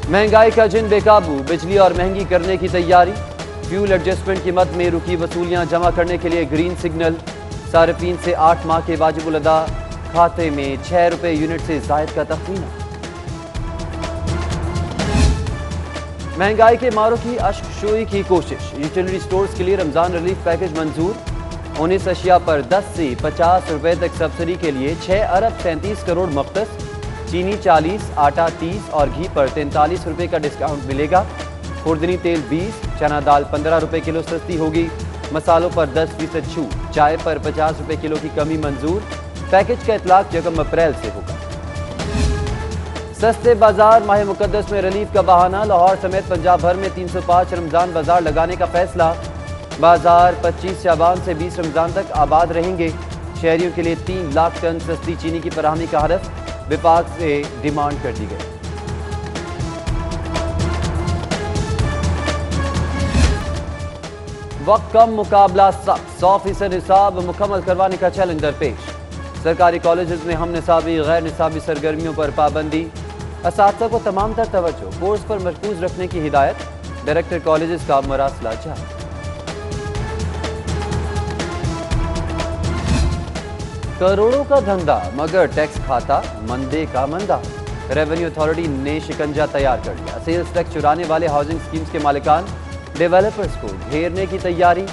महंगाई का जिन बेकाबू, बिजली और महंगी करने की तैयारी। फ्यूल एडजस्टमेंट की मद में रुकी वसूलियां जमा करने के लिए ग्रीन सिग्नल। सार्फिन से 8 माह के वाजिबुल अदा खाते में 6 रुपए यूनिट से जायद का तखमीना। महंगाई के मारों की अश्कशोई की कोशिश। यूटिलिटी स्टोर्स के लिए रमजान रिलीफ पैकेज मंजूर। 19 अशिया पर 10 से 50 रुपए तक सब्सिडी के लिए 6 अरब 37 करोड़ मख्तस। चीनी 40, आटा 30 और घी पर 43 रुपए का डिस्काउंट मिलेगा। खुर्दनी तेल 20, चना दाल 15 रुपए किलो सस्ती होगी। मसालों पर 10% छूट। चाय पर 50 रुपए किलो की कमी मंजूर। पैकेज का इतलाक 1 अप्रैल से होगा। सस्ते बाजार, माह मुकद्दस में रिलीफ का बहाना। लाहौर समेत पंजाब भर में 305 रमजान बाजार लगाने का फैसला। बाजार 25 शाबान से 20 रमजान तक आबाद रहेंगे। शहरियों के लिए 3 लाख टन सस्ती चीनी की फराहमी का हदफ विभाग से डिमांड कर दी गई। वक्त कम, मुकाबला सख्त। 100% निसाब मुकम्मल करवाने का चैलेंज दरपेश। सरकारी कॉलेजेस में हम निसाबी गैर निसाबी सरगर्मियों पर पाबंदी। असातिज़ा को तमाम तर तवज्जो, कोर्स पर मरकूज रखने की हिदायत। डायरेक्टर कॉलेजेस का मरासला जारी। करोड़ों का धंधा मगर टैक्स खाता मंदे का मंदा। रेवेन्यू अथॉरिटी ने शिकंजा तैयार कर लिया। सेल्स टैक्स चुराने वाले हाउसिंग स्कीम्स के मालिकान डेवलपर्स को घेरने की तैयारी।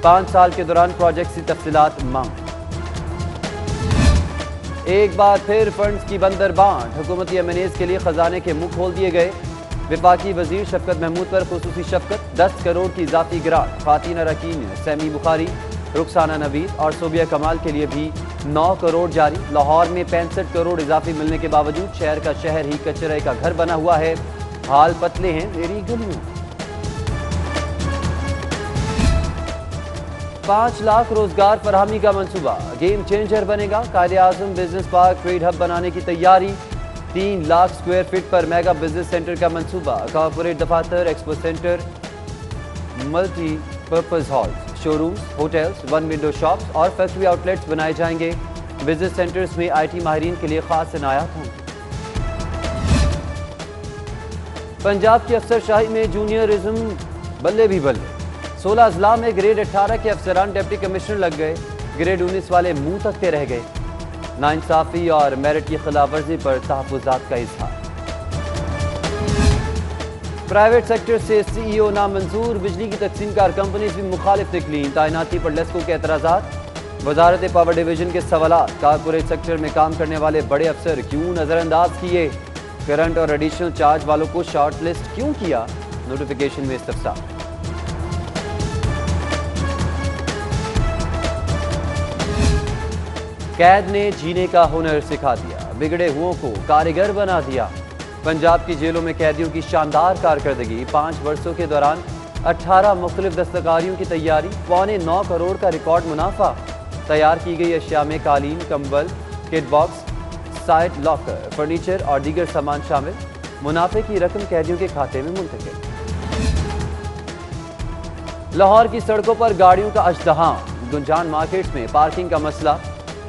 5 साल के दौरान प्रोजेक्ट की तफसीलात मांग। एक बार फिर फंड्स की बंदर बांट। हुकूमती एमएनएस के लिए खजाने के मुंह खोल दिए गए। विफाकी वजीर शफकत महमूद पर खुसूसी शफकत। 10 करोड़ की इजाफी ग्रांट। खातीन अरकान सैमी बुखारी, रुखसाना नवीद और सोबिया कमाल के लिए भी 9 करोड़ जारी। लाहौर में 65 करोड़ इजाफी मिलने के बावजूद शहर का शहर ही कचरे का घर बना हुआ है। हाल पतले हैं मेरी गलियों। 5 लाख रोजगार फराहमी का मंसूबा गेम चेंजर बनेगा। Quaid-e-Azam business park trade hub बनाने की तैयारी। 3 लाख स्क्वायर फीट पर मेगा बिजनेस सेंटर का मंसूबा। कॉर्पोरेट दफातर, expo centre, multipurpose halls, showrooms, hotels, 1 window shops और फैक्ट्री आउटलेट्स बनाए जाएंगे। बिजनेस सेंटर्स में IT माहिरीन के लिए खास इनायात होंगे। पंजाब की अफसरशाही में जूनियरिज्म बल्ले भी बल्ले। 16 अजला में ग्रेड 18 के अफसरान डिप्टी कमिश्नर लग गए। ग्रेड 19 वाले मुंह तकते रह गए। नाइंसाफी और मेरिट की खिलाफ वर्जी पर तहफ़्फ़ुज़ात का इजहार। प्राइवेट सेक्टर से CEO नामंजूर। बिजली की तकसीम कार कंपनीज भी मुखालिफ निकली। तैनाती पर लेस्को के एतराज़ात। वजारत पावर डिवीजन के सवालात। कारपोरेट सेक्टर में काम करने वाले बड़े अफसर क्यों नजरअंदाज किए। करंट और एडिशनल चार्ज वालों को शॉर्ट लिस्ट क्यों किया। नोटिफिकेशन में इस्तफसार। कैद ने जीने का हुनर सिखा दिया। बिगड़े हुओं को कारीगर बना दिया। पंजाब की जेलों में कैदियों की शानदार कारकर्दगी। 5 वर्षों के दौरान 18 मुख्तलिफ दस्तकारियों की तैयारी। 9.25 करोड़ का रिकॉर्ड मुनाफा। तैयार की गई अशिया में कालीन, कंबल, kit box, side locker, furniture और दीगर सामान शामिल। मुनाफे की रकम कैदियों के खाते में मुंतकिल। लाहौर की सड़कों पर गाड़ियों का अजदहाम। गुंजान मार्केट में पार्किंग का मसला।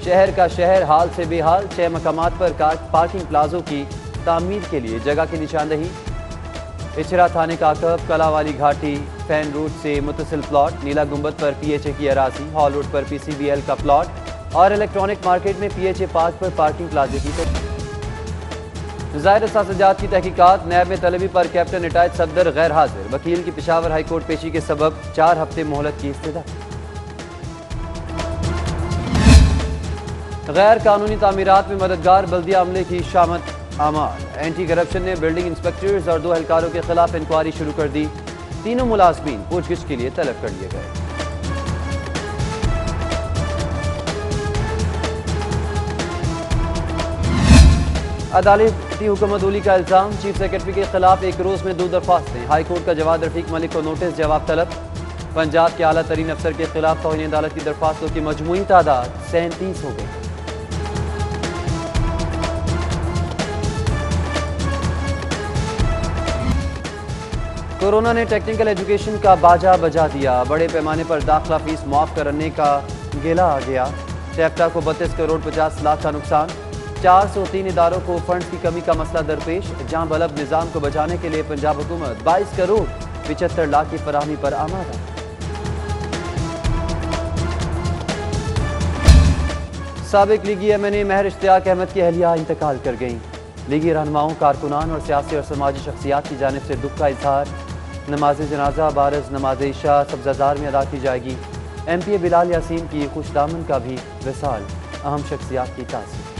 शहर का शहर हाल से बेहाल। 6 मकामात पर पार्किंग प्लाजों की तामीर के लिए जगह की निशानदही। इचरा थाने का अकब, कलावाली घाटी, फैन रूट से मुतसिल प्लॉट। नीला गुंबद पर PHA की अराजी। हॉल रोड पर PCBL का प्लॉट और इलेक्ट्रॉनिक मार्केट में PHA पार्क पर पार्किंग प्लाजे की ज़ाहिर सासजात की तहकीकात। नैब में तलबी पर कैप्टन रिटायर्ड सफदर गैर हाजिर। वकील की पेशावर हाईकोर्ट पेशी के सबब 4 हफ्ते मोहलत की इस्तदा। गैर कानूनी तामीरात में मददगार बल्दिया अमले की शामत आमाल। एंटी करप्शन ने बिल्डिंग इंस्पेक्टर्स और 2 एहलकारों के खिलाफ इंक्वायरी शुरू कर दी। तीनों मुलाजमीन पूछगिछ के लिए तलब कर लिए गए। अदालती हुकूमतूली का इल्जाम। चीफ सेक्रेटरी के खिलाफ 1 रोज में 2 दरख्वास्तें। हाईकोर्ट का जवाब रफीक मलिक को नोटिस, जवाब तलब। पंजाब के आला तरीन अफसर के खिलाफ तौहीन अदालत की दरख्वास्तों की मजमूई तादाद 37 हो गई। कोरोना ने टेक्निकल एजुकेशन का बाजा बजा दिया। बड़े पैमाने पर दाखिला फीस माफ करने का गिला आ गया। टेप्टा को 32 करोड़ 50 लाख का नुकसान। 403 इदारों को फंड्स की कमी का मसला दरपेश। जहां बल्ब निजाम को बचाने के लिए पंजाब हुकूमत 22 करोड़ 75 लाख की फराहमी पर आमादा। साबिक लीगी MNA महर इश्तियाक अहमद की अहलिया इंतकाल कर गईं। लीगी रहनुमाओं, कारकुनान और सियासी और समाजी शख्सियात की जानिब से दुख का इजहार। नमाज जनाजा बारज नमाज इशा सब्जाजार में अदा की जाएगी। MPA बिलाल यासीन की खुशदामन का भी विसाल। अहम शख्सियात की ताज़ीम।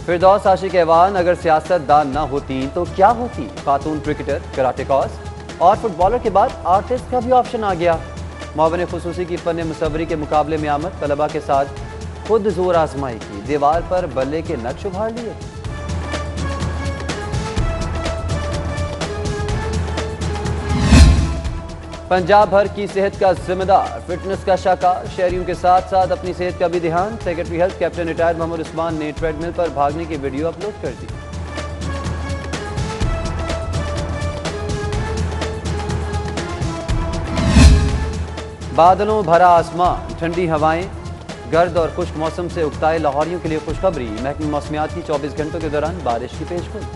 फिरदौस आशिक ऐवान अगर सियासतदान न होती तो क्या होती? खातून क्रिकेटर, कराटेकॉस और फुटबॉलर के बाद आर्टिस्ट का भी ऑप्शन आ गया। मुआविन खुसूसी की फन मुसव्वरी के मुकाबले में आमद। तलबा के साथ खुद जोर आजमाई की। दीवार पर बल्ले के नक्श उभार लिए। पंजाब भर की सेहत का जिम्मेदार, फिटनेस का शाहकार। शहरियों के साथ साथ अपनी सेहत का भी ध्यान। Secretary health captain retired Mohammad Usman ने ट्रेडमिल पर भागने की वीडियो अपलोड कर दी। बादलों भरा आसमान, ठंडी हवाएं, गर्द और खुश्क मौसम से उकताए लाहौरियों के लिए खुशखबरी। महकमे मौसमियात की 24 घंटों के दौरान बारिश की पेशगोई।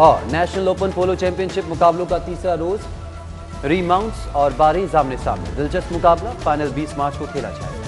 और नेशनल ओपन पोलो चैंपियनशिप मुकाबलों का तीसरा रोज। रीमाउंट्स और बारीज आमने सामने। दिलचस्प मुकाबला। फाइनल 20 मार्च को खेला जाएगा।